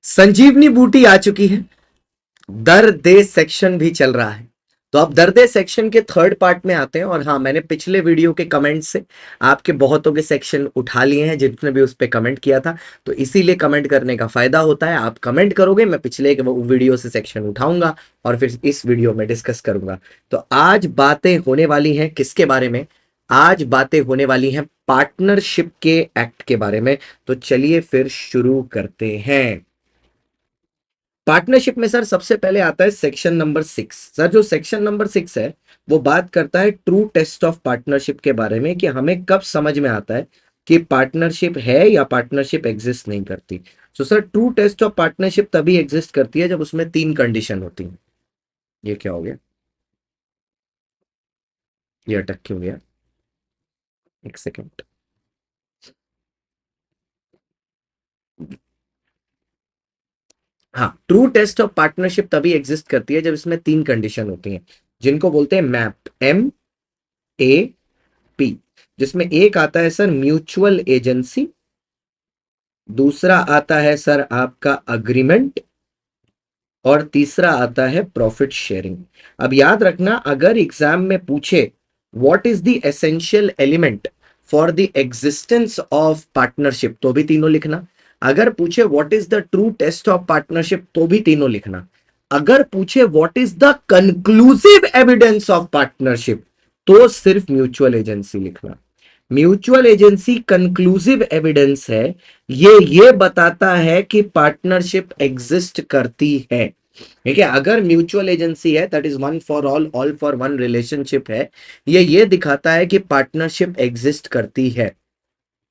संजीवनी बूटी आ चुकी है। दर्दे सेक्शन भी चल रहा है। तो अब दर्दे सेक्शन के थर्ड पार्ट में आते हैं। और हाँ, मैंने पिछले वीडियो के कमेंट से आपके बहुतों के सेक्शन उठा लिए हैं, जितने भी उस पर कमेंट किया था। तो इसीलिए कमेंट करने का फायदा होता है, आप कमेंट करोगे, मैं पिछले के वीडियो से सेक्शन उठाऊंगा और फिर इस वीडियो में डिस्कस करूंगा। तो आज बातें होने वाली हैं किसके बारे में? आज बातें होने वाली हैं पार्टनरशिप के एक्ट के बारे में। तो चलिए फिर शुरू करते हैं। पार्टनरशिप में सर सबसे पहले आता है सेक्शन नंबर 6। सर जो सेक्शन नंबर 6 है वो बात करता है ट्रू टेस्ट ऑफ पार्टनरशिप के बारे में, कि हमें कब समझ में आता है कि पार्टनरशिप है या पार्टनरशिप एग्जिस्ट नहीं करती। So sir true test of partnership तभी एग्जिस्ट करती है जब उसमें 3 कंडीशन होती हैं। ये क्या हो गया? ये अटक क्यों गया? एक सेकेंड। हाँ, ट्रू टेस्ट ऑफ पार्टनरशिप तभी एग्जिस्ट करती है जब इसमें 3 कंडीशन होती हैं, जिनको बोलते हैं मैप, MAP। जिसमें एक आता है सर म्यूचुअल एजेंसी, दूसरा आता है सर आपका अग्रीमेंट, और तीसरा आता है प्रॉफिट शेयरिंग। अब याद रखना, अगर एग्जाम में पूछे what is the essential element for the existence of partnership, तो भी तीनों लिखना। अगर पूछे what is the true test of partnership, तो भी तीनों लिखना। अगर पूछे what is the conclusive evidence of partnership, तो सिर्फ म्यूचुअल एजेंसी लिखना। म्यूचुअल एजेंसी कंक्लूसिव एविडेंस है, ये बताता है कि पार्टनरशिप एग्जिस्ट करती है। ठीक है, अगर म्यूचुअल एजेंसी है, that is one for all for one relationship है, ये दिखाता है कि पार्टनरशिप एग्जिस्ट करती है।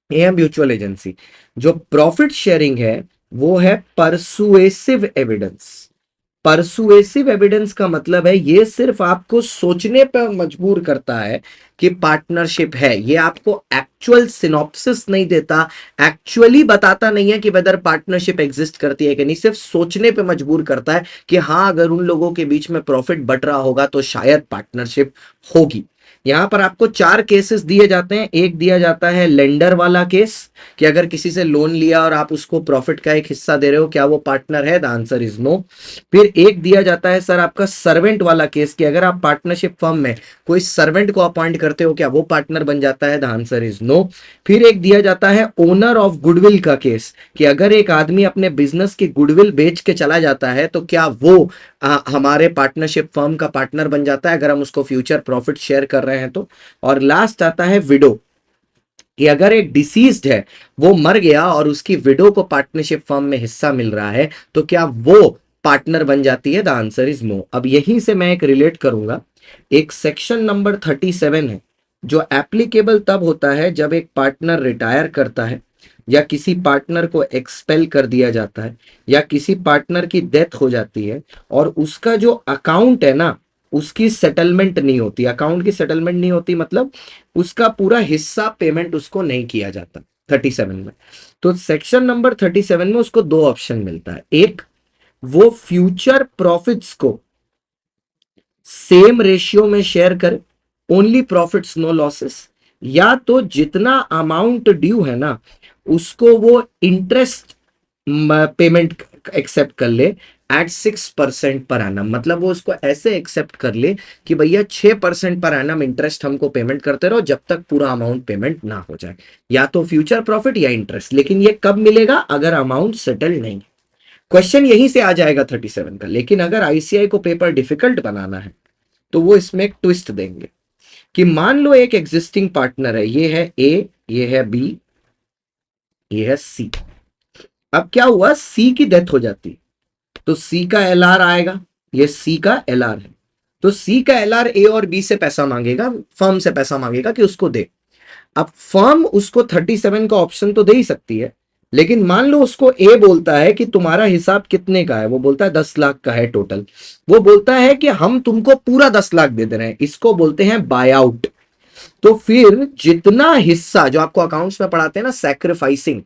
ये है म्यूचुअल एजेंसी। जो प्रॉफिट शेयरिंग है वो है परसुएसिव एविडेंस। परसुएसिव एविडेंस का मतलब है ये सिर्फ आपको सोचने पर मजबूर करता है कि पार्टनरशिप है। ये आपको एक्चुअल सिनॉप्सिस नहीं देता, एक्चुअली बताता नहीं है कि वेदर पार्टनरशिप एग्जिस्ट करती है कि नहीं, सिर्फ सोचने पे मजबूर करता है कि हाँ, अगर उन लोगों के बीच में प्रॉफिट बट रहा होगा तो शायद पार्टनरशिप होगी। यहां पर आपको 4 केसेस दिए जाते हैं। एक दिया जाता है लेंडर वाला केस, कि अगर किसी से लोन लिया और आप उसको प्रॉफिट का एक हिस्सा दे रहे हो, क्या वो पार्टनर है? The answer is no. फिर एक दिया जाता है सर आपका सर्वेंट वाला केस, कि अगर आप पार्टनरशिप फर्म में कोई सर्वेंट को अपॉइंट करते हो, क्या वो पार्टनर बन जाता है? The answer is no. फिर एक दिया जाता है ओनर ऑफ गुडविल का केस, कि अगर एक आदमी अपने बिजनेस की गुडविल बेच के चला जाता है तो क्या वो हमारे पार्टनरशिप फर्म का पार्टनर बन जाता है, अगर हम उसको फ्यूचर प्रॉफिट शेयर कर रहे हैं तो। और लास्ट आता है विडो, कि अगर एक डिसीज्ड है, वो मर गया और उसकी विडो को पार्टनरशिप फर्म में हिस्सा मिल रहा है, तो क्या वो पार्टनर बन जाती है? The answer is no. अब यहीं से मैं एक रिलेट करूंगा, एक सेक्शन नंबर 37 है जो एप्लीकेबल तब होता है जब एक पार्टनर रिटायर करता है, या किसी पार्टनर को एक्सपेल कर दिया जाता है, या किसी पार्टनर की डेथ हो जाती है और उसका जो अकाउंट है ना, उसकी सेटलमेंट नहीं होती। अकाउंट की सेटलमेंट नहीं होती मतलब उसका पूरा हिस्सा पेमेंट उसको नहीं किया जाता 37 में। तो सेक्शन नंबर 37 में उसको 2 ऑप्शन मिलता है। एक, वो फ्यूचर प्रॉफिट्स को सेम रेशियो में शेयर करे, ओनली प्रॉफिट्स नो लॉसेस, या तो जितना अमाउंट ड्यू है ना, उसको वो इंटरेस्ट पेमेंट एक्सेप्ट कर ले एट 6% पर एनम। मतलब वो उसको ऐसे एक्सेप्ट कर ले कि भैया 6% पर एनम इंटरेस्ट हमको पेमेंट करते रहो जब तक पूरा अमाउंट पेमेंट ना हो जाए। या तो फ्यूचर प्रॉफिट या इंटरेस्ट, लेकिन ये कब मिलेगा? अगर अमाउंट सेटल नहीं। क्वेश्चन यहीं से आ जाएगा 37 का। लेकिन अगर आईसीआई को पेपर डिफिकल्ट बनाना है तो वो इसमें एक ट्विस्ट देंगे, कि मान लो एक एग्जिस्टिंग पार्टनर है, ये है ए, ये है बी, ये है सी। अब क्या हुआ, सी की डेथ हो जाती, तो सी का एलआर आएगा, ये सी का एलआर है। तो सी का एलआर ए और बी से पैसा मांगेगा, फर्म से पैसा मांगेगा कि उसको दे। अब फर्म उसको 37 का ऑप्शन तो दे ही सकती है, लेकिन मान लो उसको ए बोलता है कि तुम्हारा हिसाब कितने का है, वो बोलता है 10 लाख का है टोटल। वो बोलता है कि हम तुमको पूरा 10 लाख दे दे रहे हैं, इसको बोलते हैं बाय आउट। तो फिर जितना हिस्सा, जो आपको अकाउंट्स में पढ़ाते हैं ना सैक्रिफाइसिंग,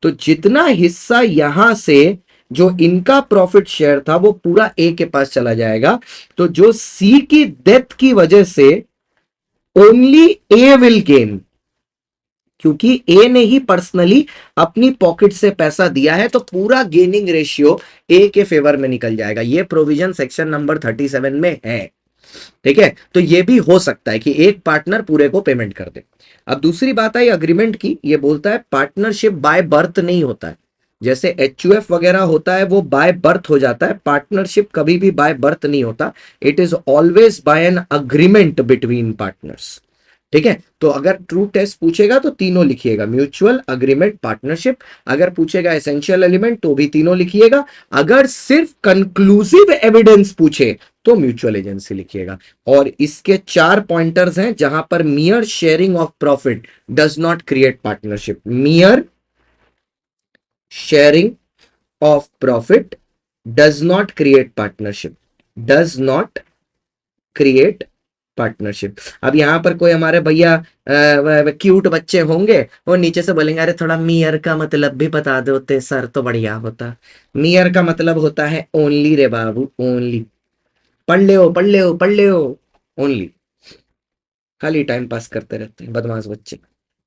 तो जितना हिस्सा यहां से जो इनका प्रॉफिट शेयर था वो पूरा ए के पास चला जाएगा। तो जो सी की डेथ की वजह से ओनली ए विल गेन, क्योंकि ए ने ही पर्सनली अपनी पॉकेट से पैसा दिया है, तो पूरा गेनिंग रेशियो ए के फेवर में निकल जाएगा। ये प्रोविजन सेक्शन नंबर 37 में है। ठीक है, तो ये भी हो सकता है कि एक पार्टनर पूरे को पेमेंट कर दे। अब दूसरी बात आई अग्रीमेंट की, ये बोलता है पार्टनरशिप बाय बर्थ नहीं होता है। जैसे एचयूएफ वगैरह होता है वो बाय बर्थ हो जाता है, पार्टनरशिप कभी भी बाय बर्थ नहीं होता। It is always by an agreement between partners. ठीक है, तो अगर ट्रू टेस्ट पूछेगा तो तीनों लिखिएगा, म्यूचुअल, अग्रीमेंट, पार्टनरशिप। अगर पूछेगा एसेंशियल एलिमेंट तो भी तीनों लिखिएगा। अगर सिर्फ कंक्लूसिव एविडेंस पूछे तो म्यूचुअल एजेंसी लिखिएगा। और इसके 4 पॉइंटर्स हैं जहां पर मियर sharing of profit does not create partnership. मियर sharing of profit does not create partnership, does not create partnership. अब यहां पर कोई हमारे भैया क्यूट बच्चे होंगे, वो नीचे से बोलेंगे अरे थोड़ा मियर का मतलब भी बता दो सर तो बढ़िया होता। मियर का मतलब होता है ओनली रे बाबू, ओनली। पढ़ ले हो, पढ़ ले हो, पढ़ ले हो, ओनली। खाली टाइम पास करते रहते हैं बदमाश बच्चे।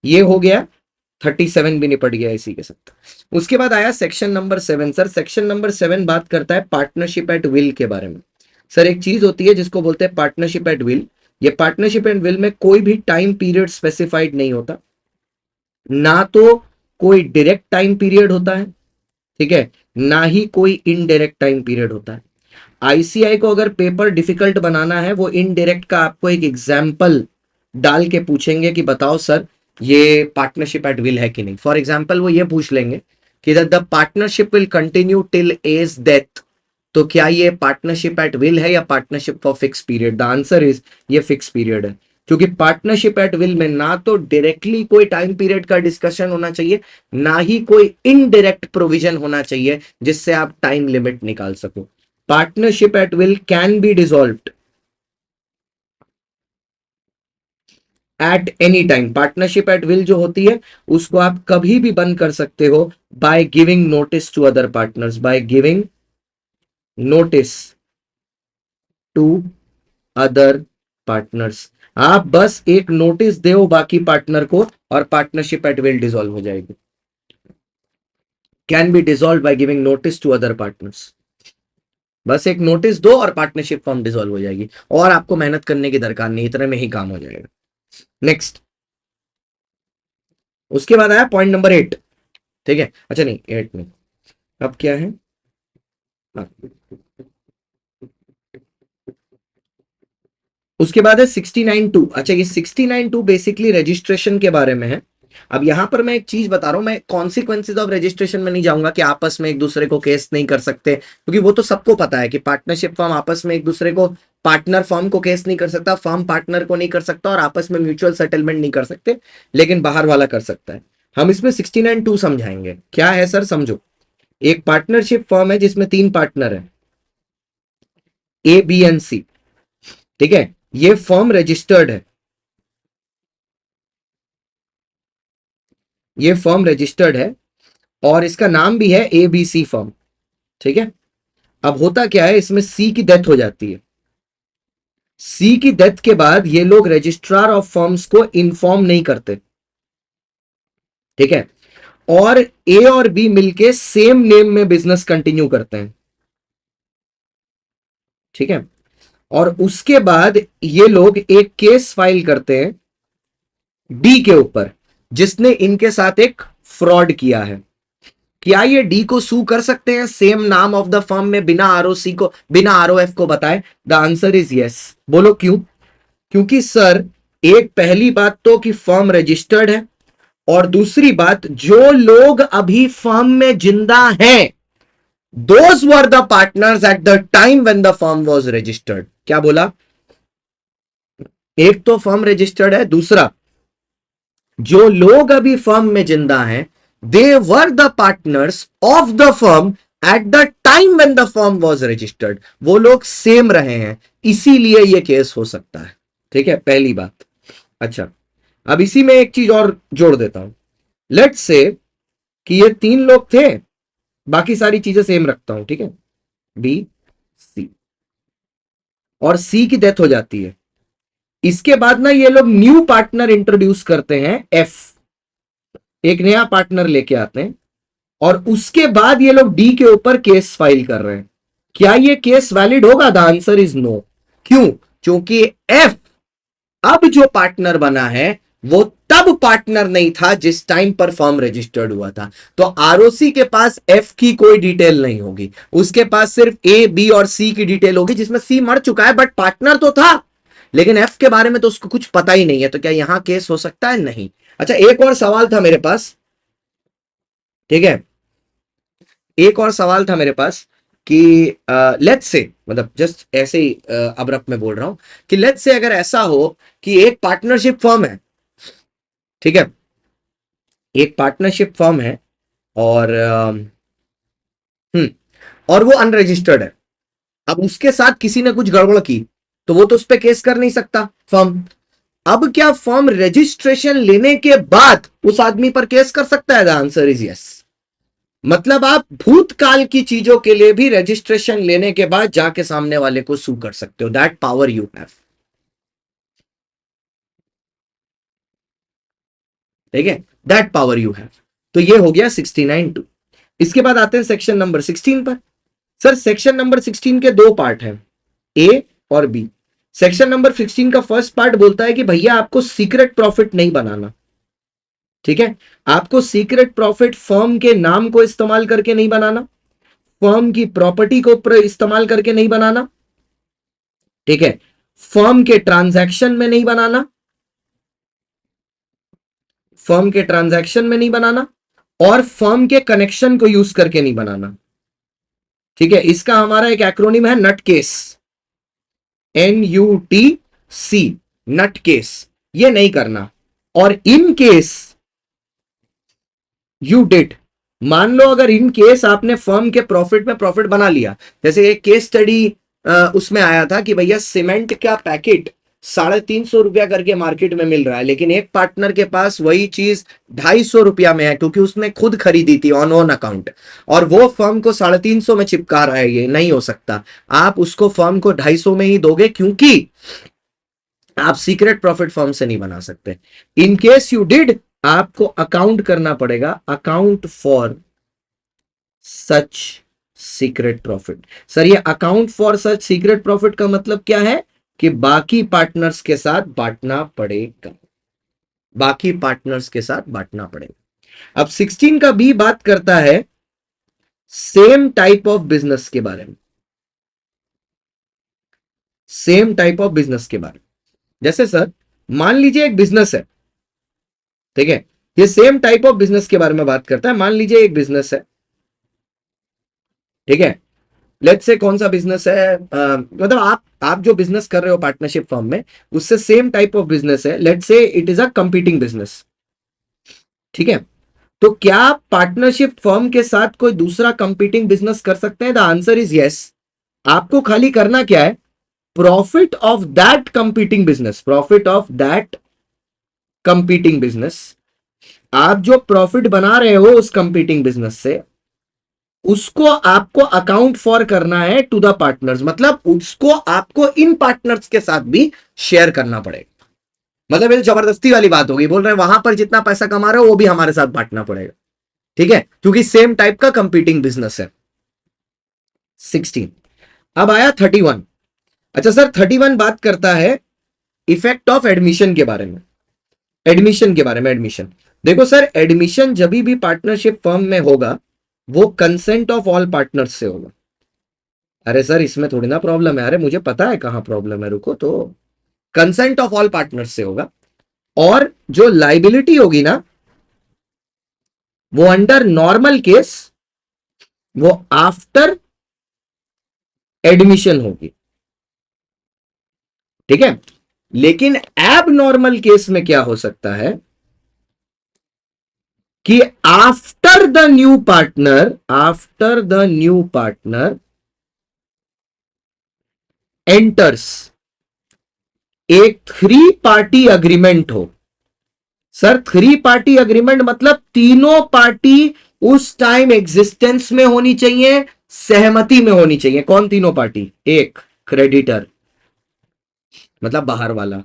ये हो गया, 37 भी निपट गया इसी के साथ। उसके बाद आया section number 7। Sir section number 7 बात करता है पार्टनरशिप एट विल के बारे में। सर एक चीज होती है जिसको बोलते हैं पार्टनरशिप एट विल। ये पार्टनरशिप एट विल में कोई भी टाइम पीरियड स्पेसिफाइड नहीं होता, ना तो कोई डायरेक्ट टाइम पीरियड होता है, ठीक है, ना ही कोई इनडायरेक्ट टाइम पीरियड होता है। आईसीआई को अगर पेपर डिफिकल्ट बनाना है, वो इनडायरेक्ट का आपको एक एग्जाम्पल डाल के पूछेंगे कि बताओ सर ये पार्टनरशिप एट विल है कि नहीं। फॉर एग्जाम्पल वो ये पूछ लेंगे कि the partnership will continue till as death, तो क्या ये पार्टनरशिप एट विल है या partnership for fix period? The answer is ये फिक्स पीरियड है, क्योंकि पार्टनरशिप एट विल में ना तो डायरेक्टली कोई टाइम पीरियड का डिस्कशन होना चाहिए, ना ही कोई इनडायरेक्ट प्रोविजन होना चाहिए जिससे आप टाइम लिमिट निकाल सको। Partnership at will can be dissolved at any time. Partnership at will जो होती है उसको आप कभी भी बंद कर सकते हो by giving notice to other partners, by giving notice to other partners. आप बस एक नोटिस दो बाकी पार्टनर को और पार्टनरशिप एट विल डिसॉल्व हो जाएगी। Can be dissolve by giving notice to other partners. बस एक नोटिस दो और पार्टनरशिप फॉर्म डिसॉल्व हो जाएगी, और आपको मेहनत करने की दरकार नहीं, इतने में ही काम हो जाएगा। नेक्स्ट, उसके बाद आया पॉइंट नंबर 8। ठीक है, अच्छा नहीं 8 में अब क्या है, हाँ। उसके बाद है 69(2). अच्छा ये 69(2) बेसिकली रजिस्ट्रेशन के बारे में है। अब यहां पर मैं एक चीज बता रहा हूं, मैं कॉन्सिक्वेंसेज ऑफ रजिस्ट्रेशन में नहीं जाऊंगा कि आपस में एक दूसरे को केस नहीं कर सकते, क्योंकि वो तो सबको पता है कि पार्टनरशिप फर्म आपस में एक दूसरे को, पार्टनर फर्म को केस नहीं कर सकता, फर्म पार्टनर को नहीं कर सकता, और आपस में म्यूचुअल सेटलमेंट नहीं कर सकते, लेकिन बाहर वाला कर सकता है। हम इसमें 69(2) समझाएंगे। क्या है सर, समझो। एक पार्टनरशिप फर्म है जिसमें 3 पार्टनर है, ए बी एंड सी। ठीक है, ये फर्म रजिस्टर्ड है, ये फर्म रजिस्टर्ड है, और इसका नाम भी है एबीसी फर्म। ठीक है, अब होता क्या है, इसमें सी की डेथ हो जाती है। सी की डेथ के बाद ये लोग रजिस्ट्रार ऑफ फर्म्स को इन्फॉर्म नहीं करते। ठीक है, और ए और बी मिलके सेम नेम में बिजनेस कंटिन्यू करते हैं। ठीक है, और उसके बाद ये लोग एक केस फाइल करते हैं डी के ऊपर, जिसने इनके साथ एक फ्रॉड किया है। क्या ये डी को सू कर सकते हैं सेम नाम ऑफ द फर्म में, बिना आरओसी को, बिना आरओएफ को बताए? The answer is yes. बोलो क्यों? क्योंकि सर एक पहली बात तो कि फर्म रजिस्टर्ड है, और दूसरी बात जो लोग अभी फर्म में जिंदा हैं, those were the partners eight the time when the firm was registered. क्या बोला? एक तो फर्म रजिस्टर्ड है, दूसरा जो लोग अभी फर्म में जिंदा हैं, they were the partners of the firm at the time when the firm was registered. वो लोग सेम रहे हैं, इसीलिए ये केस हो सकता है। ठीक है, पहली बात। अच्छा, अब इसी में एक चीज और जोड़ देता हूं। लेट्स से कि ये 3 लोग थे, बाकी सारी चीजें सेम रखता हूं, ठीक है, बी सी, और सी की डेथ हो जाती है। इसके बाद ना ये लोग न्यू पार्टनर इंट्रोड्यूस करते हैं, एफ। एक नया पार्टनर लेके आते हैं और उसके बाद ये लोग डी के ऊपर केस फाइल कर रहे हैं, क्या ये केस वैलिड होगा? The answer is no. क्यों? क्योंकि एफ अब जो पार्टनर बना है वो तब पार्टनर नहीं था जिस टाइम पर फर्म रजिस्टर्ड हुआ था। तो आरओसी के पास एफ की कोई डिटेल नहीं होगी, उसके पास सिर्फ ए बी और सी की डिटेल होगी, जिसमें सी मर चुका है बट पार्टनर तो था, लेकिन एफ के बारे में तो उसको कुछ पता ही नहीं है। तो क्या यहां केस हो सकता है? नहीं। अच्छा, एक और सवाल था मेरे पास, ठीक है, एक और सवाल था मेरे पास कि लेट्स से, मतलब जस्ट ऐसे ही अब्रप्ट में बोल रहा हूं कि लेट्स से अगर ऐसा हो कि एक पार्टनरशिप फर्म है, ठीक है, एक पार्टनरशिप फर्म है और और वो अनरजिस्टर्ड है। अब उसके साथ किसी ने कुछ गड़बड़ की तो वो तो उस पर केस कर नहीं सकता फर्म। अब क्या फर्म रजिस्ट्रेशन लेने के बाद उस आदमी पर केस कर सकता है? The answer is yes. मतलब आप भूतकाल की चीजों के लिए भी रजिस्ट्रेशन लेने के बाद जाके सामने वाले को सू कर सकते हो। दैट पावर यू हैव, ठीक है, दैट पावर यू हैव। तो ये हो गया 69(2). इसके बाद आते हैं सेक्शन नंबर 16 पर। सर सेक्शन नंबर 16 के दो पार्ट हैं, ए और बी। सेक्शन नंबर 16 का फर्स्ट पार्ट बोलता है कि भैया आपको सीक्रेट प्रॉफिट नहीं बनाना, ठीक है, आपको सीक्रेट प्रॉफिट फर्म के नाम को इस्तेमाल करके नहीं बनाना, फर्म की प्रॉपर्टी को इस्तेमाल करके नहीं बनाना, ठीक है, फर्म के ट्रांजैक्शन में नहीं बनाना, फर्म के ट्रांजैक्शन में नहीं बनाना, और फर्म के कनेक्शन को यूज करके नहीं बनाना, ठीक है। इसका हमारा एक एक्रोनिम है नट केस, NUTC, नट केस। ये नहीं करना। और इन केस यू डिड, मान लो अगर इन केस आपने फर्म के प्रॉफिट में प्रॉफिट बना लिया, जैसे एक केस स्टडी उसमें आया था कि भैया सीमेंट का पैकेट 350 रुपया करके मार्केट में मिल रहा है, लेकिन एक पार्टनर के पास वही चीज 250 रुपया में है क्योंकि उसने खुद खरीदी थी ऑन ओन अकाउंट, और वो फर्म को 350 में चिपका रहा है। ये नहीं हो सकता, आप उसको फर्म को 250 में ही दोगे क्योंकि आप सीक्रेट प्रॉफिट फर्म से नहीं बना सकते। इन केस यू डिड, आपको अकाउंट करना पड़ेगा, account for such secret profit. Sir ये account for such secret profit का मतलब क्या है? कि बाकी पार्टनर्स के साथ बांटना पड़ेगा, बाकी पार्टनर्स के साथ बांटना पड़ेगा। अब 16 का बी बात करता है सेम टाइप ऑफ बिजनेस के बारे में, सेम टाइप ऑफ बिजनेस के बारे में। जैसे सर मान लीजिए एक बिजनेस है, ठीक है, ये सेम टाइप ऑफ बिजनेस के बारे में बात करता है। मान लीजिए एक बिजनेस है, ठीक है, लेट्स से कौन सा बिजनेस है, मतलब आप जो बिजनेस कर रहे हो पार्टनरशिप फर्म में उससे सेम टाइप ऑफ बिजनेस है, let's say it is a competing business, ठीक है। तो क्या पार्टनरशिप फर्म के साथ कोई दूसरा कंपीटिंग बिजनेस कर सकते हैं? The answer is yes. आपको खाली करना क्या है, profit of that competing business, profit of that competing business, आप जो प्रॉफिट बना रहे हो उस कंपीटिंग बिजनेस से, उसको आपको अकाउंट फॉर करना है टू द पार्टनर्स, मतलब उसको आपको इन पार्टनर्स के साथ भी शेयर करना पड़ेगा। मतलब ये जबरदस्ती वाली बात होगी, बोल रहे हैं वहां पर जितना पैसा कमा रहे हो वो भी हमारे साथ बांटना पड़ेगा, ठीक है, क्योंकि सेम टाइप का कंपीटिंग बिजनेस है। 16। अब आया 31। अच्छा सर 31 बात करता है इफेक्ट ऑफ एडमिशन के बारे में, एडमिशन के बारे में। एडमिशन देखो सर, एडमिशन जब भी पार्टनरशिप फर्म में होगा वो कंसेंट ऑफ ऑल पार्टनर्स से होगा। अरे सर इसमें थोड़ी ना प्रॉब्लम है, अरे मुझे पता है कहां प्रॉब्लम है, रुको तो। कंसेंट ऑफ ऑल पार्टनर्स से होगा, और जो लाइबिलिटी होगी ना वो अंडर नॉर्मल केस वो आफ्टर एडमिशन होगी, ठीक है। लेकिन एब नॉर्मल केस में क्या हो सकता है कि after the new partner, after the new partner enters एक 3 पार्टी अग्रीमेंट हो। सर 3 पार्टी अग्रीमेंट मतलब तीनों पार्टी उस टाइम एग्जिस्टेंस में होनी चाहिए, सहमति में होनी चाहिए। कौन तीनों पार्टी? एक क्रेडिटर मतलब बाहर वाला,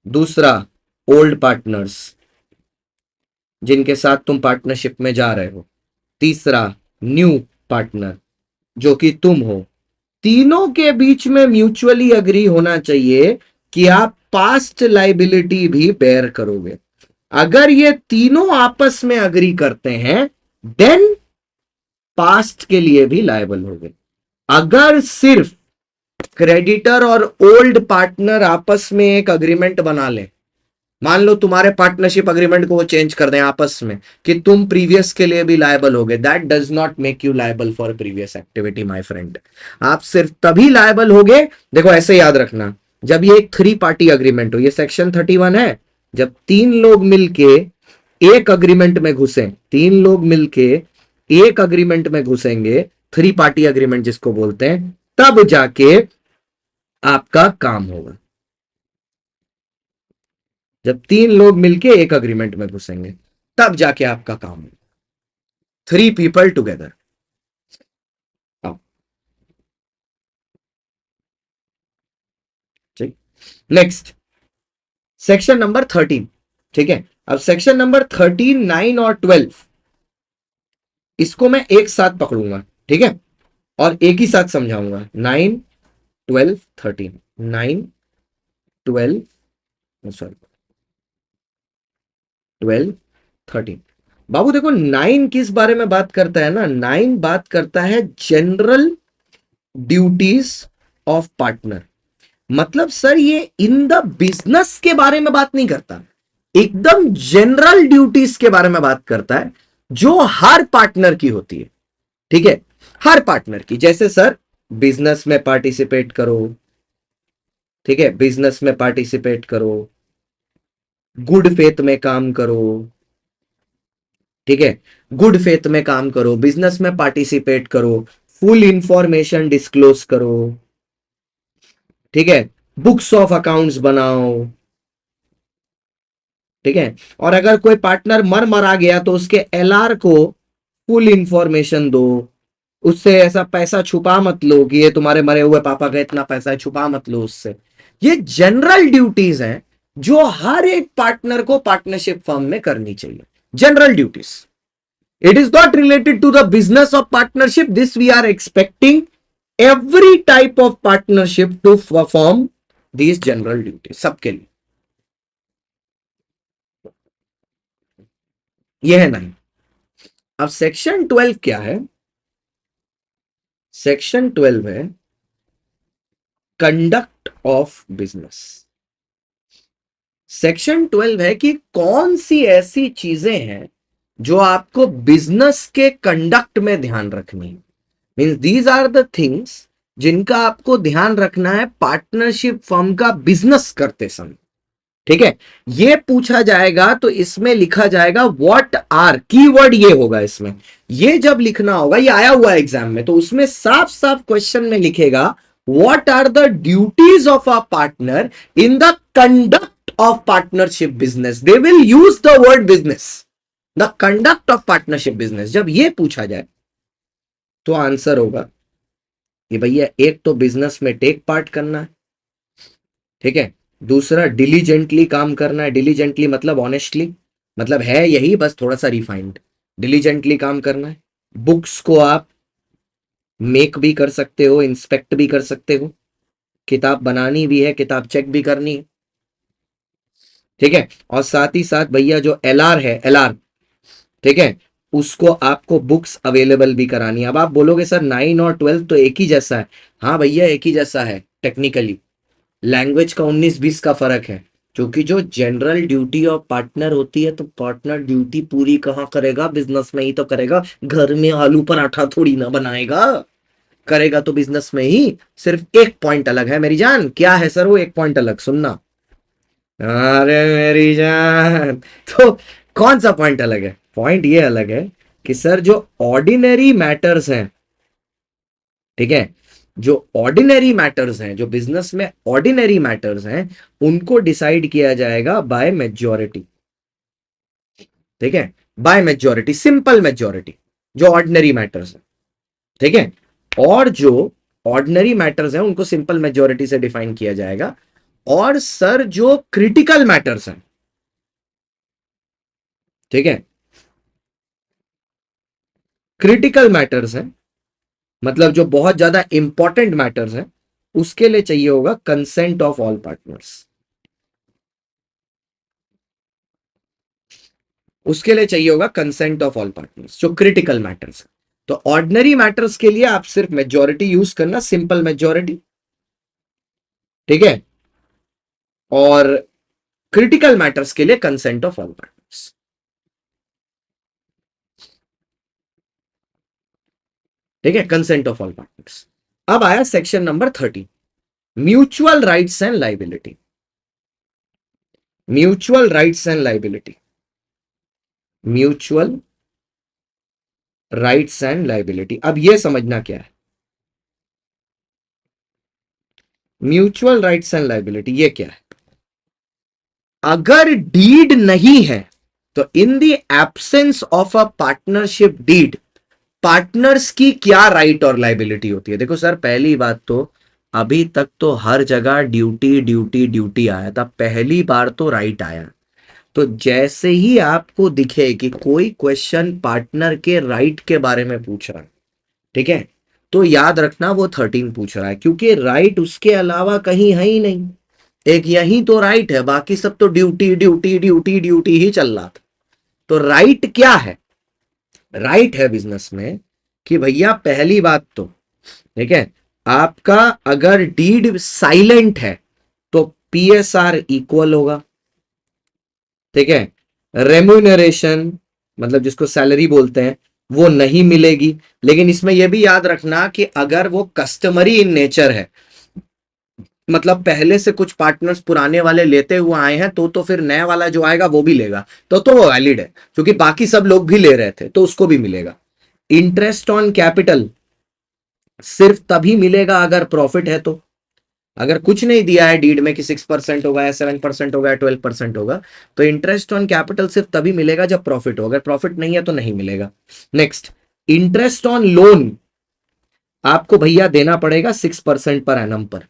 दूसरा ओल्ड पार्टनर्स, जिनके साथ तुम पार्टनरशिप में जा रहे हो। तीसरा न्यू पार्टनर जो कि तुम हो। तीनों के बीच में म्यूचुअली अग्री होना चाहिए कि आप पास्ट लाइबिलिटी भी बेयर करोगे। अगर ये तीनों आपस में अग्री करते हैं देन पास्ट के लिए भी लायबल होगे। अगर सिर्फ क्रेडिटर और ओल्ड पार्टनर आपस में एक अग्रीमेंट बना ले, मान लो तुम्हारे पार्टनरशिप अग्रीमेंट को वो चेंज कर दें आपस में कि तुम प्रीवियस के लिए भी लायबल होगे, that does not make you liable for previous activity my friend. आप सिर्फ तभी लायबल होगे, देखो ऐसे याद रखना, जब ये एक थ्री पार्टी अग्रीमेंट हो, ये सेक्शन 31 है, जब तीन लोग मिलके एक अग्रीमेंट में घुसे, तीन लोग मिलके एक अग्रीमेंट में घुसेंगे, थ्री पार्टी अग्रीमेंट जिसको बोलते हैं, तब जाके आपका काम होगा। जब तीन लोग मिलके एक अग्रीमेंट में घुसेंगे तब जाके आपका काम होगा। Three people together. ठीक, नेक्स्ट सेक्शन नंबर 13। ठीक है, अब सेक्शन नंबर 13, 9 और 12 इसको मैं एक साथ पकड़ूंगा, ठीक है, और एक ही साथ समझाऊंगा। 9, 12, 13, 9, 12, सॉरी 12, 13। बाबू देखो 9 किस बारे में बात करता है ना, 9 बात करता है जनरल ड्यूटीज ऑफ पार्टनर। मतलब सर ये इन द बिजनेस के बारे में बात नहीं करता, एकदम जनरल ड्यूटीज के बारे में बात करता है जो हर पार्टनर की होती है। ठीक है, हर पार्टनर की, जैसे सर बिजनेस में पार्टिसिपेट करो, ठीक है, बिजनेस में पार्टिसिपेट करो, गुड फेथ में काम करो, ठीक है, गुड फेथ में काम करो, बिजनेस में पार्टिसिपेट करो, फुल इंफॉर्मेशन डिस्क्लोज करो, ठीक है, बुक्स ऑफ अकाउंट्स बनाओ, ठीक है, और अगर कोई पार्टनर मर मरा गया तो उसके एलआर को फुल इंफॉर्मेशन दो, उससे ऐसा पैसा छुपा मत लो कि ये तुम्हारे मरे हुए पापा का इतना पैसा है, छुपा मत लो उससे। ये जनरल ड्यूटीज हैं जो हर एक पार्टनर को पार्टनरशिप फर्म में करनी चाहिए, general duties. It is not related to the business of partnership, this we are expecting every type of partnership to perform these general duties, सबके लिए। यह है 9। अब सेक्शन 12 क्या है? सेक्शन 12 है कंडक्ट ऑफ बिजनेस। सेक्शन 12 है कि कौन सी ऐसी चीजें हैं जो आपको बिजनेस के कंडक्ट में ध्यान रखनी है। Means these are the things जिनका आपको ध्यान रखना है पार्टनरशिप फर्म का बिजनेस करते समय। ठीक है, ये पूछा जाएगा तो इसमें लिखा जाएगा व्हाट आर, कीवर्ड ये होगा इसमें, ये जब लिखना होगा, ये आया हुआ है एग्जाम में, तो उसमें साफ साफ क्वेश्चन में लिखेगा what are the duties of a partner in the conduct of partnership business. They will use the word business, the conduct of partnership business. जब ये पूछा जाए तो आंसर होगा कि भैया एक तो बिजनेस में टेक पार्ट करना है, ठीक है, दूसरा डिलीजेंटली काम करना है, डिलीजेंटली मतलब ऑनेस्टली, मतलब है यही, बस थोड़ा सा रिफाइंड, डिलीजेंटली काम करना है। बुक्स को आप मेक भी कर सकते हो, इंस्पेक्ट भी कर सकते हो, किताब बनानी भी है, किताब चेक भी करनी है, ठीक है, और साथ ही साथ भैया जो एलआर है, एलआर, ठीक है, उसको आपको बुक्स अवेलेबल भी करानी है। अब आप बोलोगे सर 9 और 12 तो एक ही जैसा है। हाँ भैया एक ही जैसा है टेक्निकली, लैंग्वेज का 19-20 का फर्क है, क्योंकि जो जनरल ड्यूटी ऑफ पार्टनर होती है तो पार्टनर ड्यूटी पूरी कहाँ करेगा, बिजनेस में ही तो करेगा, घर में आलू पराठा थोड़ी ना बनाएगा, करेगा तो बिजनेस में ही। सिर्फ एक पॉइंट अलग है मेरी जान, क्या है सर वो एक पॉइंट अलग, सुनना। अरे मेरी जान, तो कौन सा पॉइंट अलग है? पॉइंट ये अलग है कि सर जो ऑर्डिनरी मैटर्स हैं, ठीक है, जो ऑर्डिनरी मैटर्स हैं, जो बिजनेस में ऑर्डिनरी मैटर्स हैं, उनको डिसाइड किया जाएगा बाय मेजॉरिटी, ठीक है, बाय मेजॉरिटी, सिंपल मेजॉरिटी, जो ऑर्डिनरी मैटर्स हैं, ठीक है, और जो ऑर्डिनरी मैटर्स हैं उनको सिंपल मेजॉरिटी से डिफाइन किया जाएगा। और सर जो क्रिटिकल मैटर्स हैं, ठीक है, क्रिटिकल मैटर्स है, मतलब जो बहुत ज्यादा इंपॉर्टेंट मैटर्स है, उसके लिए चाहिए होगा कंसेंट ऑफ ऑल पार्टनर्स। उसके लिए चाहिए होगा कंसेंट ऑफ ऑल पार्टनर्स, जो क्रिटिकल मैटर्स है। तो ऑर्डिनरी मैटर्स के लिए आप सिर्फ मेजॉरिटी यूज करना, सिंपल मेजॉरिटी, ठीक है। और क्रिटिकल मैटर्स के लिए कंसेंट ऑफ ऑल पार्टनर्स, ठीक है, कंसेंट ऑफ ऑल पार्टनर्स। अब आया section number 30, mutual rights and liability. Mutual rights and liability, mutual rights and liability. अब यह समझना क्या है म्यूचुअल राइट्स एंड लाइबिलिटी, ये क्या है। अगर डीड नहीं है तो in the absence of a partnership deed, partners की क्या राइट और लाइबिलिटी होती है। देखो सर, पहली बात तो अभी तक तो हर जगह ड्यूटी ड्यूटी ड्यूटी आया था, पहली बार तो राइट आया। तो जैसे ही आपको दिखे कि कोई क्वेश्चन पार्टनर के राइट के बारे में पूछ रहा है, ठीक है, तो याद रखना वो 13 पूछ रहा है, क्योंकि राइट उसके अलावा कहीं है ही नहीं। एक यही तो राइट है, बाकी सब तो ड्यूटी ड्यूटी ड्यूटी ड्यूटी ही चल रहा था। तो राइट क्या है, राइट है बिजनेस में कि भैया पहली बात तो, ठीक है, आपका अगर डीड साइलेंट है तो पीएसआर इक्वल होगा, ठीक है। रेम्यूनरेशन, मतलब जिसको सैलरी बोलते हैं, वो नहीं मिलेगी। लेकिन इसमें यह भी याद रखना कि अगर वो कस्टमरी इन नेचर है, मतलब पहले से कुछ पार्टनर्स पुराने वाले लेते हुए आए हैं, तो फिर नया वाला जो आएगा वो भी लेगा, तो वो वैलिड है, क्योंकि बाकी सब लोग भी ले रहे थे तो उसको भी मिलेगा। इंटरेस्ट ऑन कैपिटल सिर्फ तभी मिलेगा अगर प्रॉफिट है तो। अगर कुछ नहीं दिया है डीड में कि 6% होगा या 7% होगा या 12% होगा, तो इंटरेस्ट ऑन कैपिटल सिर्फ तभी मिलेगा जब प्रॉफिट हो। अगर प्रॉफिट नहीं है तो नहीं मिलेगा। नेक्स्ट, इंटरेस्ट ऑन लोन आपको भैया देना पड़ेगा 6% पर एनम पर।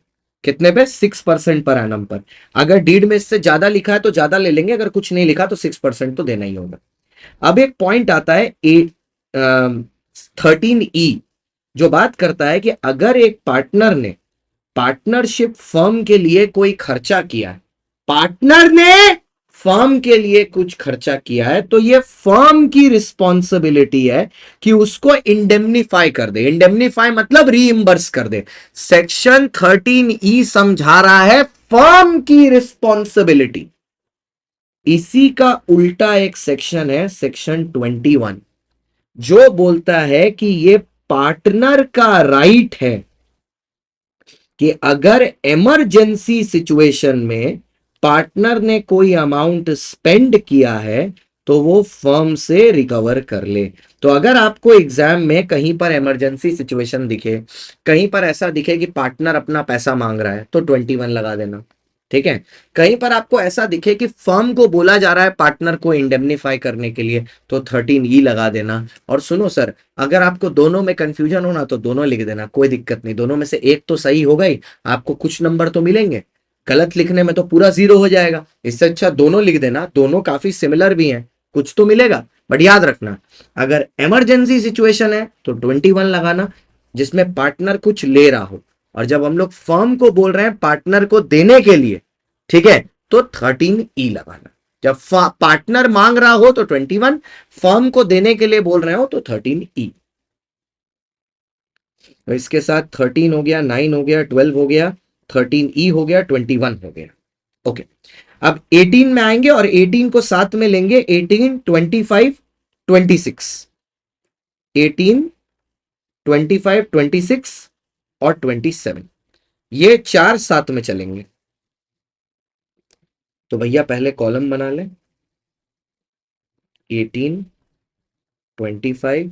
कितने पे? 6% पर एनम पर। अगर डीड में इससे ज्यादा लिखा है तो ज्यादा ले लेंगे, अगर कुछ नहीं लिखा तो 6% तो देना ही होगा। अब एक पॉइंट आता है 13E, जो बात करता है कि अगर एक पार्टनर ने पार्टनरशिप फर्म के लिए कोई खर्चा किया है, पार्टनर ने फर्म के लिए कुछ खर्चा किया है, तो ये फर्म की रिस्पॉन्सिबिलिटी है कि उसको इंडेमनीफाई कर दे। इंडेमनीफाई मतलब रीइंबर्स कर दे। सेक्शन 13E समझा रहा है फर्म की रिस्पॉन्सिबिलिटी। इसी का उल्टा एक सेक्शन है, सेक्शन 21, जो बोलता है कि ये पार्टनर का राइट है कि अगर इमरजेंसी सिचुएशन में पार्टनर ने कोई अमाउंट स्पेंड किया है तो वो फर्म से रिकवर कर ले। तो अगर आपको एग्जाम में कहीं पर इमरजेंसी सिचुएशन दिखे, कहीं पर ऐसा दिखे कि पार्टनर अपना पैसा मांग रहा है, तो 21 लगा देना, ठीक है। कहीं पर आपको ऐसा दिखे कि फर्म को बोला जा रहा है पार्टनर को इंडेमनीफाई करने के लिए, तो 13E लगा देना। और सुनो सर, अगर आपको दोनों में कंफ्यूजन हो ना तो दोनों लिख देना, कोई दिक्कत नहीं, दोनों में से एक तो सही होगा ही, आपको कुछ नंबर तो मिलेंगे। गलत लिखने में तो पूरा 0 हो जाएगा, इससे अच्छा दोनों लिख देना, दोनों काफी सिमिलर भी हैं, कुछ तो मिलेगा। बट याद रखना, अगर इमरजेंसी सिचुएशन है तो 21 लगाना, जिसमें पार्टनर कुछ ले रहा हो। और जब हम लोग फर्म को बोल रहे हैं पार्टनर को देने के लिए, ठीक है, तो 13E लगाना। जब पार्टनर मांग रहा हो तो 21, फर्म को देने के लिए बोल रहे हो तो 13E। तो इसके साथ 13 हो गया, 9 हो गया, 12 हो गया, 13E हो गया, 21 हो गया। ओके, अब 18 में आएंगे और 18 को साथ में लेंगे, 18, 25, 26, 18, 25, 26 और 27, ये चार साथ में चलेंगे। तो भैया पहले कॉलम बना लें, 18, 25,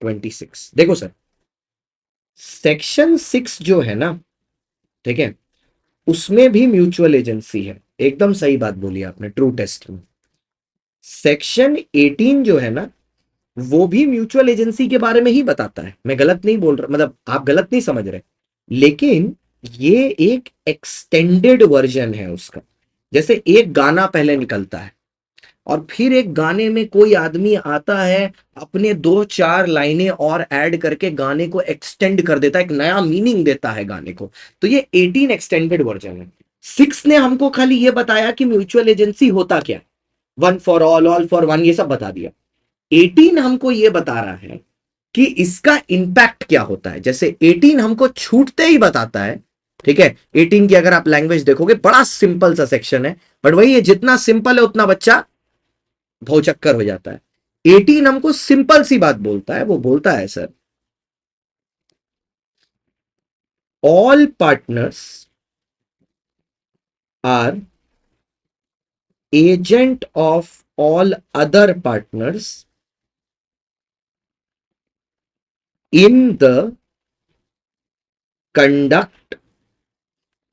26। देखो सर, सेक्शन 6 जो है ना, ठीक है, उसमें भी म्यूचुअल एजेंसी है। एकदम सही बात बोली आपने, ट्रू टेस्ट में। सेक्शन 18 जो है ना, वो भी म्यूचुअल एजेंसी के बारे में ही बताता है। मैं गलत नहीं बोल रहा, मतलब आप गलत नहीं समझ रहे, लेकिन ये एक एक्सटेंडेड वर्जन है उसका। जैसे एक गाना पहले निकलता है, और फिर एक गाने में कोई आदमी आता है, अपने 2-4 लाइनें और ऐड करके गाने को एक्सटेंड कर देता है, एक नया मीनिंग देता है गाने को। तो ये 18 एक्सटेंडेड वर्जन है। 6 ने हमको खाली ये बताया कि म्यूचुअल एजेंसी होता क्या, one for all for one, ये सब बता दिया। 18 हमको ये बता रहा है कि इसका इंपैक्ट क्या होता है। जैसे 18 हमको छूटते ही बताता है, ठीक है। 18 की अगर आप लैंग्वेज देखोगे, बड़ा सिंपल सा सेक्शन है, बट वही है, जितना सिंपल है उतना बच्चा भौचक्कर हो जाता है। 18 हमको सिंपल सी बात बोलता है, वो बोलता है sir, all partners are agent of all other partners in the conduct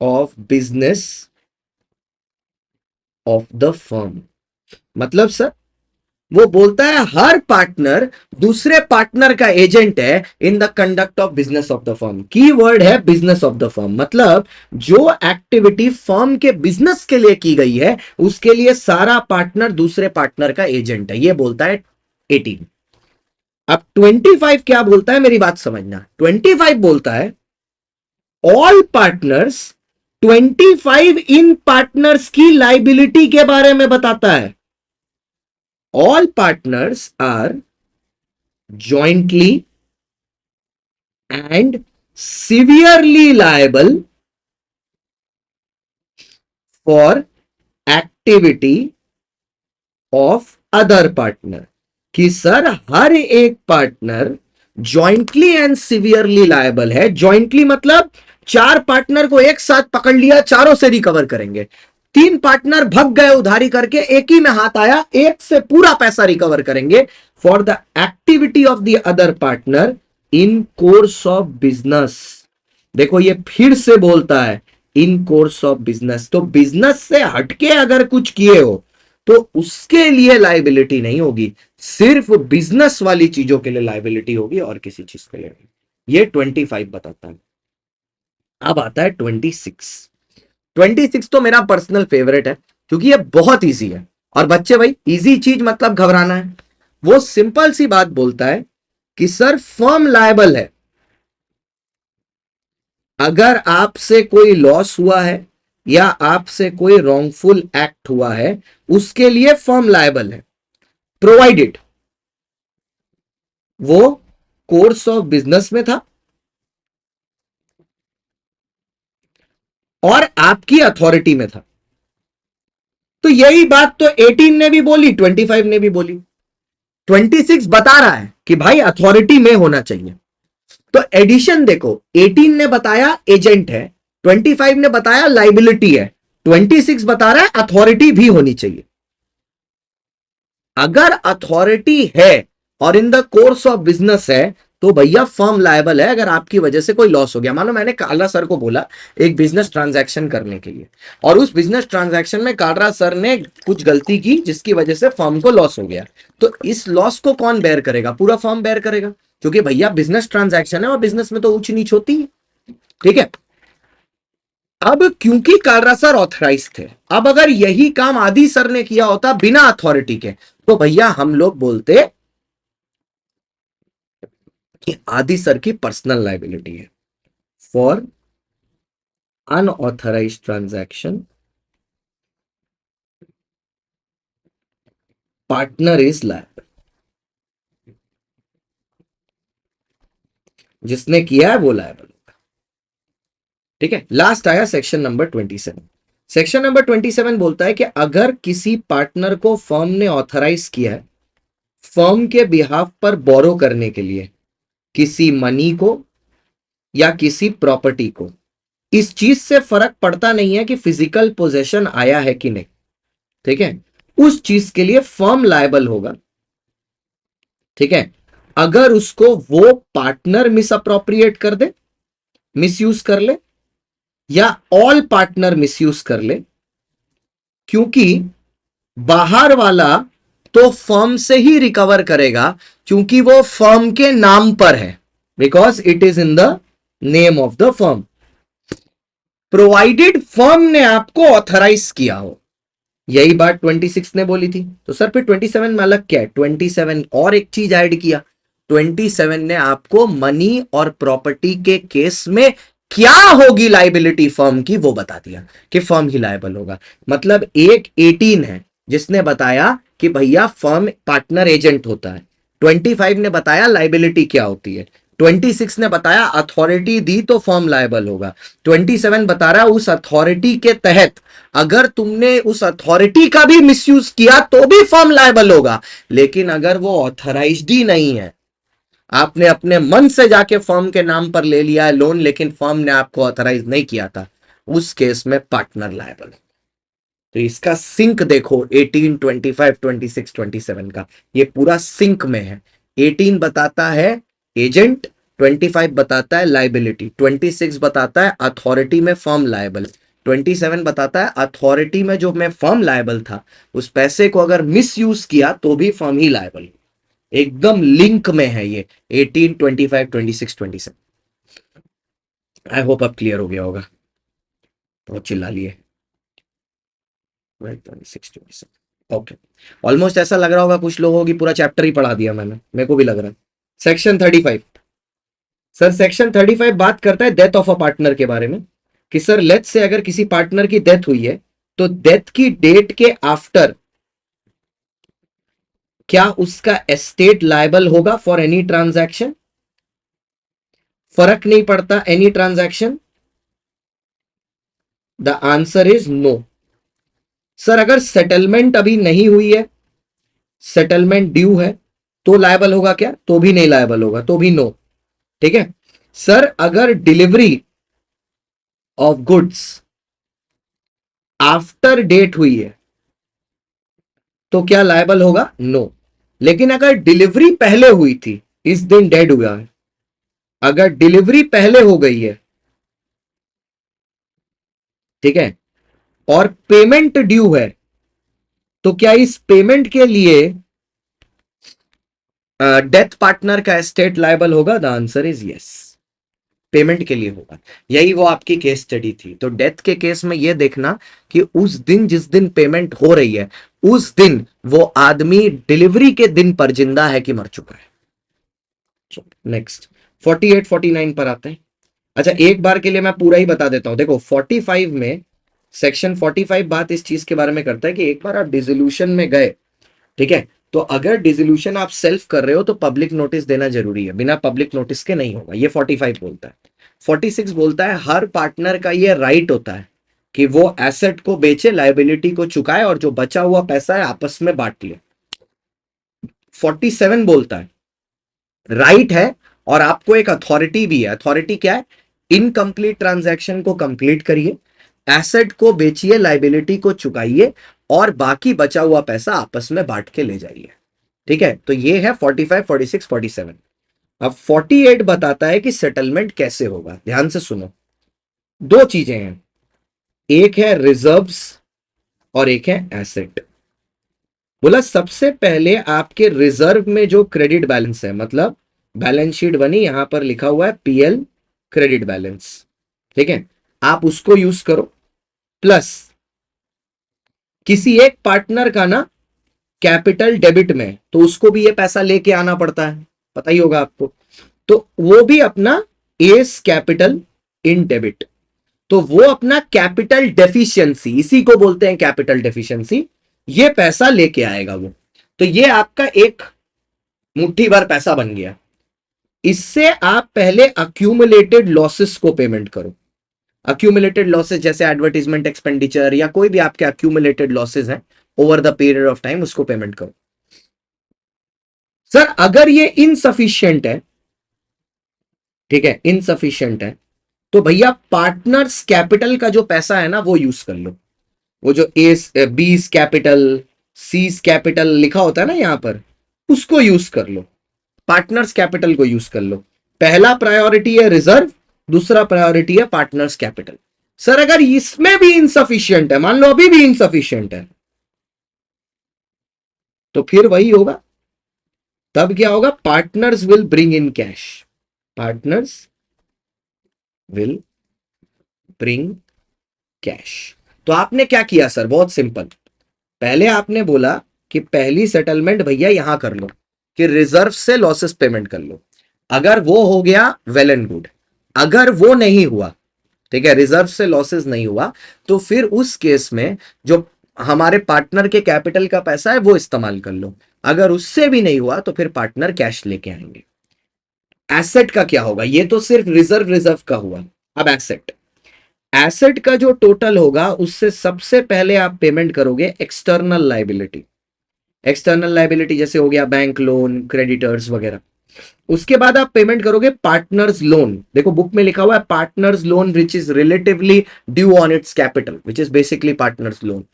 of business of the firm. मतलब सर, वो बोलता है हर पार्टनर दूसरे पार्टनर का एजेंट है in the conduct of business of the firm. की वर्ड है बिजनेस ऑफ द फर्म, मतलब जो एक्टिविटी फर्म के बिजनेस के लिए की गई है, उसके लिए सारा पार्टनर दूसरे पार्टनर का एजेंट है, ये बोलता है 18। अब 25 क्या बोलता है, मेरी बात समझना। 25 बोलता है ऑल पार्टनर्स, 25 इन पार्टनर्स की लाइबिलिटी के बारे में बताता है। All partners are jointly and severely liable for activity of other partner। कि सर हर एक partner jointly and severely liable है। जॉइंटली मतलब 4 पार्टनर को एक साथ पकड़ लिया, चारों से रिकवर करेंगे। 3 पार्टनर भग गए उधारी करके, एक ही में हाथ आया, एक से पूरा पैसा रिकवर करेंगे। For the activity of the other partner in course of business. देखो ये फिर से बोलता है इन कोर्स ऑफ बिजनेस, तो बिजनेस से हटके अगर कुछ किए हो तो उसके लिए लाइबिलिटी नहीं होगी, सिर्फ बिजनेस वाली चीजों के लिए लाइबिलिटी होगी और किसी चीज के लिए नहीं। ये 25 बताता है। अब आता है 26। 26 तो मेरा पर्सनल फेवरेट है, क्योंकि ये बहुत इजी है। और बच्चे भाई, इजी चीज मतलब घबराना है। वो सिंपल सी बात बोलता है कि सर फर्म लायबल है अगर आपसे कोई लॉस हुआ है या आपसे कोई रॉन्गफुल एक्ट हुआ है, उसके लिए फर्म लायबल है, प्रोवाइडेड वो कोर्स ऑफ बिजनेस में था और आपकी अथॉरिटी में था। तो यही बात तो 18 ने भी बोली, 25 ने भी बोली। 26 बता रहा है कि भाई अथॉरिटी में होना चाहिए। तो एडिशन देखो, 18 ने बताया एजेंट है, 25 ने बताया लाइबिलिटी है, 26 बता रहा है अथॉरिटी भी होनी चाहिए। अगर अथॉरिटी है और in the course of business है, तो भैया फर्म लायबल है अगर आपकी वजह से कोई लॉस हो गया। मानो मैंने कालरा सर को बोला एक बिजनेस ट्रांजैक्शन करने के लिए, और उस बिजनेस ट्रांजैक्शन में कालरा सर ने कुछ गलती की जिसकी वजह से फर्म को लॉस हो गया, तो इस लॉस को कौन बेयर करेगा? पूरा फर्म बेयर करेगा, क्योंकि भैया बिजनेस ट्रांजैक्शन है और बिजनेस में तो ऊंच नीच होती है, ठीक है। अब क्योंकि कालरा सर ऑथराइज थे, अब अगर यही काम आदि सर ने किया होता बिना अथॉरिटी के, तो भैया हम लोग बोलते कि आदि सर की पर्सनल लाइबिलिटी है। For unauthorised transaction partner is liable. जिसने किया है वो लायबल होगा, ठीक है। लास्ट आया सेक्शन नंबर 27। सेक्शन नंबर 27 बोलता है कि अगर किसी पार्टनर को फर्म ने ऑथराइज किया है फर्म के बिहाफ पर बोरो करने के लिए किसी मनी को या किसी प्रॉपर्टी को, इस चीज से फर्क पड़ता नहीं है कि फिजिकल पोजेशन आया है कि नहीं, ठीक है, उस चीज के लिए फर्म लायबल होगा, ठीक है। अगर उसको वो पार्टनर मिस अप्रोप्रिएट कर दे, मिसयूज कर ले, या ऑल पार्टनर मिसयूज कर ले, क्योंकि बाहर वाला तो फर्म से ही रिकवर करेगा क्योंकि वो फर्म के नाम पर है, because it is in the name of the firm, provided firm ने आपको ऑथराइज किया हो। यही बात 26 ने बोली थी। तो सर फिर 27 में अलग क्या है? 27 और एक चीज ऐड किया, 27 ने आपको मनी और प्रॉपर्टी के केस में क्या होगी लाइबिलिटी फर्म की वो बता दिया कि फर्म ही लायबल होगा। मतलब एक 18 है जिसने बताया कि भैया फर्म पार्टनर एजेंट होता है, 25 ने बताया लाइबिलिटी क्या होती है, 26 ने बताया अथॉरिटी दी तो फर्म लायबल होगा, 27 बता रहा उस अथॉरिटी के तहत अगर तुमने उस अथॉरिटी का भी मिसयूज किया तो भी फर्म लायबल होगा। लेकिन अगर वो ऑथराइज्ड ही नहीं है, आपने अपने मन से जाके फर्म के नाम पर ले लिया है लोन लेकिन फर्म ने आपको ऑथराइज नहीं किया था, उस केस में पार्टनर लायबल है। तो इसका सिंक देखो 18, 25, 26, 27 का ये पूरा सिंक में है। 18 बताता है एजेंट, 25 बताता है लाइबिलिटी, 26 बताता है अथॉरिटी में फर्म लायबल, 27 बताता है अथॉरिटी में जो मैं फर्म लायबल था उस पैसे को अगर मिस यूज किया तो भी फर्म ही लायबल। एकदम लिंक में है ये 18, 25, 26, 27। आई होप अब क्लियर हो गया होगा, बहुत चिल्ला लिए। 26, 27 ओके। ऑलमोस्ट ऐसा लग रहा होगा कुछ लोगों की पूरा चैप्टर ही पढ़ा दिया मैंने, मेरे को भी लग रहा है। सेक्शन 35 सर, सेक्शन 35 बात करता है डेथ ऑफ अ पार्टनर के बारे में कि सर लेट्स से अगर किसी पार्टनर की डेथ हुई है तो डेथ की डेट के आफ्टर क्या उसका एस्टेट लायबल होगा फॉर एनी ट्रांजैक्शन? फर्क नहीं पड़ता any transaction? The answer is no. Sir अगर सेटलमेंट अभी नहीं हुई है, सेटलमेंट ड्यू है तो लायबल होगा क्या? तो भी नहीं लायबल होगा, तो भी नो। ठीक है सर, अगर delivery of goods after date हुई है तो क्या लायबल होगा? नो। लेकिन अगर डिलीवरी पहले हुई थी, इस दिन डेड हुआ है, अगर डिलीवरी पहले हो गई है, ठीक है, और पेमेंट ड्यू है तो क्या इस पेमेंट के लिए डेथ पार्टनर का एस्टेट लायबल होगा? The answer is yes, payment के लिए होगा। यही वो आपकी केस स्टडी थी। तो डेथ के केस में ये देखना कि उस दिन जिस दिन पेमेंट हो रही है उस दिन वो आदमी डिलीवरी के दिन पर जिंदा है कि मर चुका है। नेक्स्ट 48, 49 पर आते हैं। अच्छा एक बार के लिए मैं पूरा ही बता देता हूं। देखो 45 में, सेक्शन 45 बात इस चीज के बारे में करता है कि एक बार आप डिसोल्यूशन में गए, ठीक है, तो अगर डिसोल्यूशन आप सेल्फ कर रहे हो तो पब्लिक नोटिस देना जरूरी है, बिना पब्लिक नोटिस के नहीं होगा, ये 45 बोलता है। 46 बोलता है हर पार्टनर का ये राइट होता है कि वो एसेट को बेचे, लायबिलिटी को चुकाए और जो बचा हुआ पैसा है आपस में बांट ले। 47 बोलता है राइट है और आपको एक अथॉरिटी भी है। अथॉरिटी क्या है? इनकम्प्लीट ट्रांजैक्शन को कंप्लीट करिए, एसेट को बेचिए, लायबिलिटी को चुकाइए और बाकी बचा हुआ पैसा आपस में बांट के ले जाइए। ठीक है, तो ये है 45, 46, 47। अब 48 बताता है कि सेटलमेंट कैसे होगा। ध्यान से सुनो, दो चीजें हैं, एक है रिजर्व्स और एक है एसेट। बोला सबसे पहले आपके रिजर्व में जो क्रेडिट बैलेंस है, मतलब बैलेंस शीट बनी, यहां पर लिखा हुआ है पीएल क्रेडिट बैलेंस, ठीक है, आप उसको यूज करो। प्लस किसी एक पार्टनर का ना कैपिटल डेबिट में, तो उसको भी ये पैसा लेके आना पड़ता है, पता ही होगा आपको, तो वो भी अपना एस कैपिटल इन डेबिट, तो वो अपना कैपिटल डेफिशिएंसी, इसी को बोलते हैं कैपिटल डेफिशिएंसी, ये पैसा लेके आएगा वो। तो ये आपका एक मुट्ठी भर पैसा बन गया। इससे आप पहले अक्यूमुलेटेड लॉसेस को पेमेंट करो। अक्यूमुलेटेड लॉसेस जैसे एडवर्टीजमेंट एक्सपेंडिचर या कोई भी आपके अक्यूमुलेटेड लॉसेस हैं over the period of time, उसको पेमेंट करो। सर अगर ये इनसफिशियंट है, ठीक है, इनसफिशियंट है, तो भैया पार्टनर्स कैपिटल का जो पैसा है ना वो यूज कर लो। वो जो एस बीस कैपिटल, सीज कैपिटल लिखा होता है ना यहां पर, उसको यूज कर लो, पार्टनर्स कैपिटल को यूज कर लो। पहला प्रायोरिटी है रिजर्व, दूसरा प्रायोरिटी है पार्टनर्स कैपिटल। सर अगर इसमें भी इनसफिशियंट है, मान लो अभी भी इनसफिशियंट है, तो फिर वही होगा, तब क्या होगा? Partners will bring in cash, partners will bring cash. तो आपने क्या किया सर? बहुत सिंपल, पहले आपने बोला कि पहली सेटलमेंट भैया यहां कर लो कि रिजर्व से लॉसेस पेमेंट कर लो, अगर वो हो गया वेल एंड गुड। अगर वो नहीं हुआ, ठीक है, रिजर्व से लॉसेस नहीं हुआ, तो फिर उस केस में जो हमारे पार्टनर के कैपिटल का पैसा है वो इस्तेमाल कर लो। अगर उससे भी नहीं हुआ तो फिर पार्टनर कैश लेके आएंगे। एसेट का क्या होगा, ये तो सिर्फ रिजर्व रिजर्व का हुआ। अब एसेट, एसेट का जो टोटल होगा उससे सबसे पहले आप पेमेंट करोगे एक्सटर्नल लाइबिलिटी। एक्सटर्नल लाइबिलिटी जैसे हो गया बैंक लोन, क्रेडिटर्स वगैरह। उसके बाद आप पेमेंट करोगे पार्टनर्स लोन। देखो बुक में लिखा हुआ है partners loan which is relatively due on it's capital, which is basically partners loan.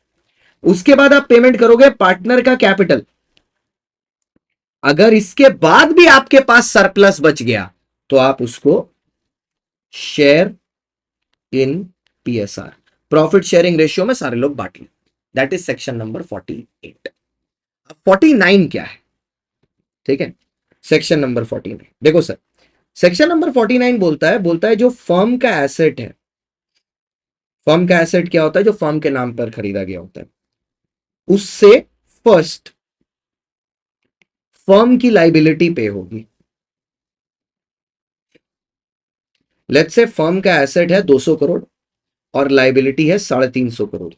उसके बाद आप पेमेंट करोगे पार्टनर का कैपिटल। अगर इसके बाद भी आपके पास सरप्लस बच गया तो आप उसको share in PSR, profit sharing ratio में सारे लोग बांट लें। That is section number 48। अब 49 क्या है, ठीक है, सेक्शन नंबर 49 देखो सर, सेक्शन नंबर 49 बोलता है जो फर्म का एसेट है, फर्म का एसेट क्या होता है, जो फर्म के नाम पर खरीदा गया होता है, उससे फर्स्ट फर्म की लाइबिलिटी पे होगी। लेट्स से फर्म का एसेट है 200 करोड़ और लाइबिलिटी है 350 करोड़,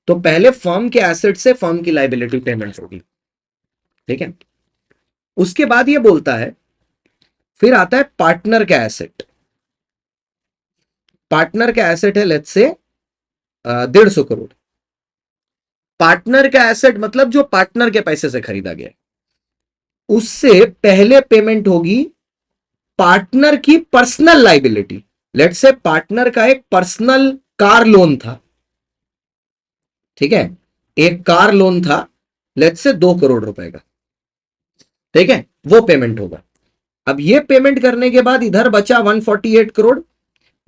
तो पहले फर्म के एसेट से फर्म की लाइबिलिटी पेमेंट होगी, ठीक है। उसके बाद ये बोलता है, फिर आता है पार्टनर का एसेट। पार्टनर का एसेट है लेट्स से 150 करोड़। पार्टनर का एसेट मतलब जो पार्टनर के पैसे से खरीदा गया, उससे पहले पेमेंट होगी पार्टनर की personal liability. Let's say partner का एक पर्सनल कार लोन था, ठीक है, एक कार लोन था लेट्स से 2 करोड़ रुपए का, ठीक है, वो पेमेंट होगा। अब ये पेमेंट करने के बाद इधर बचा 148 करोड़,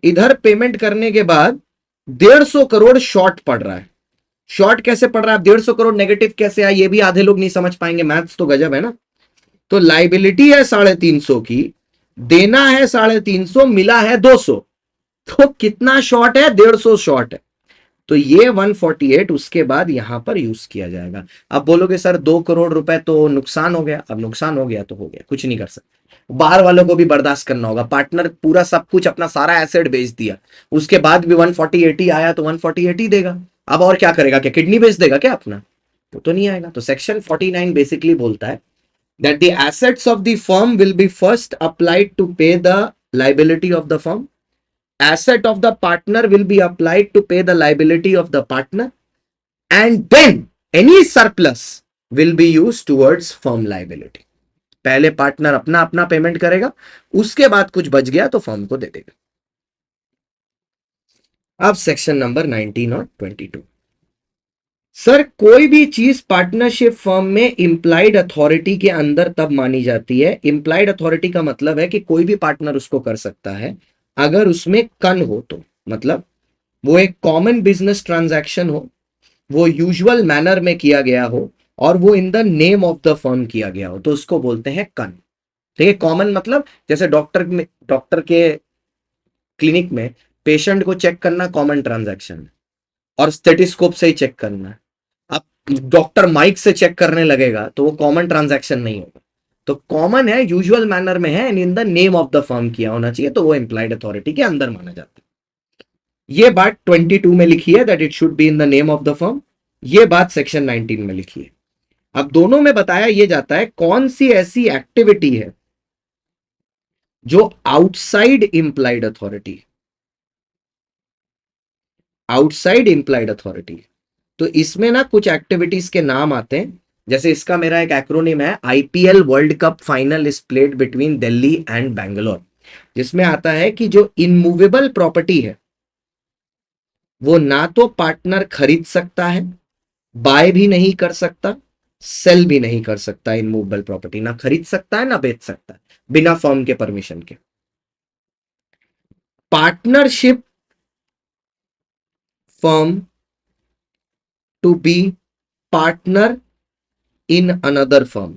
इधर पेमेंट करने के बाद 150 करोड़ शॉर्ट पड़ रहा है। शॉर्ट कैसे पड़ रहा है, 150 करोड़ नेगेटिव कैसे आया, ये भी आधे लोग नहीं समझ पाएंगे, मैथ्स तो गजब है ना। तो लाइबिलिटी है 350 की, देना है 350, मिला है 200, तो कितना शॉर्ट है, 150 शॉर्ट है। तो ये 148 उसके बाद यहां पर यूज किया जाएगा। अब बोलोगे सर 2 करोड़ रुपए तो नुकसान हो गया, अब नुकसान हो गया तो हो गया, कुछ नहीं कर सकते, बाहर वालों को भी बर्दाश्त करना होगा। पार्टनर पूरा सब कुछ अपना सारा एसेट बेच दिया, उसके बाद भी 148 ही आया तो 148 ही देगा। अब और क्या करेगा, क्या किडनी बेच देगा क्या अपना, वो तो नहीं आएगा। तो सेक्शन 49 बेसिकली बोलता है that the assets of the firm will be first applied to pay the liability of the firm. Asset of the partner will be applied to pay the liability of the partner, and then any surplus will be used towards firm liability. पहले partner अपना अपना payment करेगा, उसके बाद कुछ बच गया तो फर्म को दे देगा। अब सेक्शन नंबर 19 और 22। सर कोई भी चीज पार्टनरशिप फर्म में इंप्लाइड अथॉरिटी के अंदर तब मानी जाती है, इंप्लाइड अथॉरिटी का मतलब है कि कोई भी पार्टनर उसको कर सकता है अगर उसमें कन हो तो, मतलब वो एक कॉमन बिजनेस ट्रांजैक्शन हो, वो यूजुअल मैनर में किया गया हो, और वो in the name of the firm किया गया हो, तो उसको बोलते हैं कन। ठीक है, कॉमन मतलब जैसे डॉक्टर के क्लिनिक में पेशेंट को चेक करना कॉमन ट्रांजैक्शन है, और स्टेटिस्कोप से ही चेक करना है। अब डॉक्टर माइक से चेक करने लगेगा तो वो कॉमन ट्रांजैक्शन नहीं होगा। तो कॉमन है, यूजुअल मैनर में है, and in the name of the firm किया होना चाहिए, तो वो एम्प्लॉयड अथॉरिटी के अंदर माना जाता है। ये बात 22 में लिखी है that it should be in the name of the firm, ये बात सेक्शन 19 में लिखी है। अब दोनों में बताया ये जाता है कौन सी ऐसी एक्टिविटी है जो outside implied authority, outside implied authority. तो इसमें ना कुछ एक्टिविटीज के नाम आते हैं, जैसे इसका मेरा एक एक्रोनिम है, IPL world cup final is played between Delhi and Bangalore, जिसमें आता है कि जो इनमूवेबल प्रॉपर्टी है वो ना तो पार्टनर खरीद सकता है, बाय भी नहीं कर सकता, सेल भी नहीं कर सकता। इनमूवेबल प्रॉपर्टी ना खरीद सकता है ना बेच सकता है बिना फर्म के परमिशन के। Partnership firm to be partner in another firm,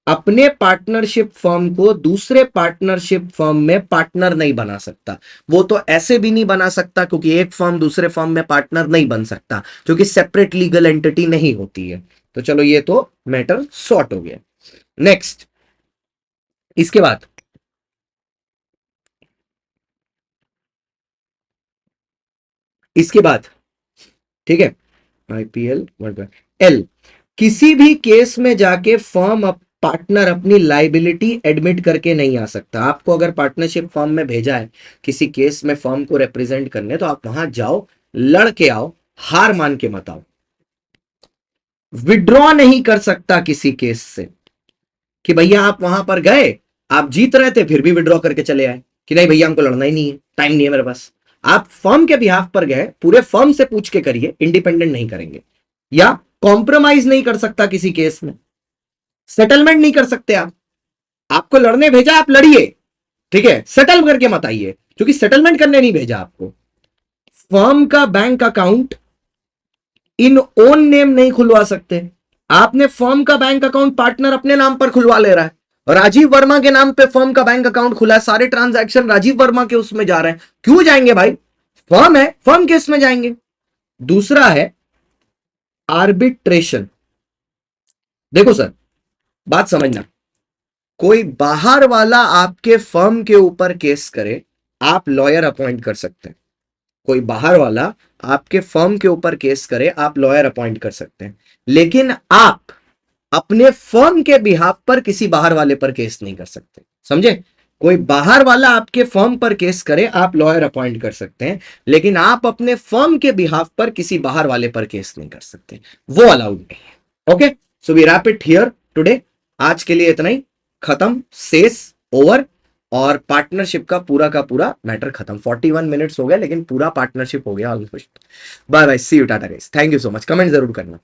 अपने पार्टनरशिप फर्म को दूसरे पार्टनरशिप फर्म में पार्टनर नहीं बना सकता। वो तो ऐसे भी नहीं बना सकता, क्योंकि एक फर्म दूसरे फर्म में पार्टनर नहीं बन सकता, क्योंकि सेपरेट लीगल एंटिटी नहीं होती है। तो चलो ये तो मैटर सॉर्ट हो गया। नेक्स्ट, इसके बाद इसके बाद ठीक है, आईपीएल एल, किसी भी केस में जाके फर्म पार्टनर अपनी लाइबिलिटी एडमिट करके नहीं आ सकता। आपको अगर पार्टनरशिप फर्म में भेजा है किसी केस में फर्म को रिप्रेजेंट करने, तो आप वहां जाओ, लड़ के आओ, हार मान के मत आओ। विड्रॉ नहीं कर सकता किसी केस से, कि भैया आप वहां पर गए, आप जीत रहे थे, फिर भी विड्रॉ करके चले आए कि नहीं भैया हमको लड़ना ही नहीं है, टाइम नहीं है मेरे पास। आप फर्म के बिहाफ पर गए, पूरे फर्म से पूछ के करिए, इंडिपेंडेंट नहीं करेंगे। या कॉम्प्रोमाइज नहीं कर सकता किसी केस में, सेटलमेंट नहीं कर सकते आप। आपको लड़ने भेजा, आप लड़िए, ठीक है, सेटल करके मत आइए, क्योंकि सेटलमेंट करने नहीं भेजा आपको। फर्म का bank account in own name नहीं खुलवा सकते। आपने फर्म का बैंक अकाउंट पार्टनर अपने नाम पर खुलवा ले रहा है, राजीव वर्मा के नाम पे फर्म का बैंक अकाउंट खुला है, सारे ट्रांजैक्शन राजीव वर्मा के उसमें जा रहे हैं, क्यों जाएंगे भाई? फर्म है, फर्म के इसमें जाएंगे। दूसरा है आर्बिट्रेशन। देखो सर, बात समझना, कोई बाहर वाला आपके फर्म के ऊपर केस करे, आप लॉयर अपॉइंट कर सकते हैं। कोई बाहर वाला आपके फर्म के ऊपर केस करे, आप लॉयर अपॉइंट कर सकते हैं, लेकिन आप अपने फर्म के बिहाफ पर किसी बाहर वाले पर केस नहीं कर सकते। समझे? कोई बाहर वाला आपके फर्म पर केस करे, आप लॉयर अपॉइंट कर सकते हैं, लेकिन आप अपने फर्म के बिहाफ पर किसी बाहर वाले पर केस नहीं कर सकते, वो अलाउड नहीं है। Okay, so we wrap it here today. आज के लिए इतना ही, खत्म, सेस ओवर, और पार्टनरशिप का पूरा मैटर खत्म। 41 मिनट्स हो गए, लेकिन पूरा पार्टनरशिप हो गया almost. Bye bye, see you, tata guys, thank you so much. Comment जरूर करना।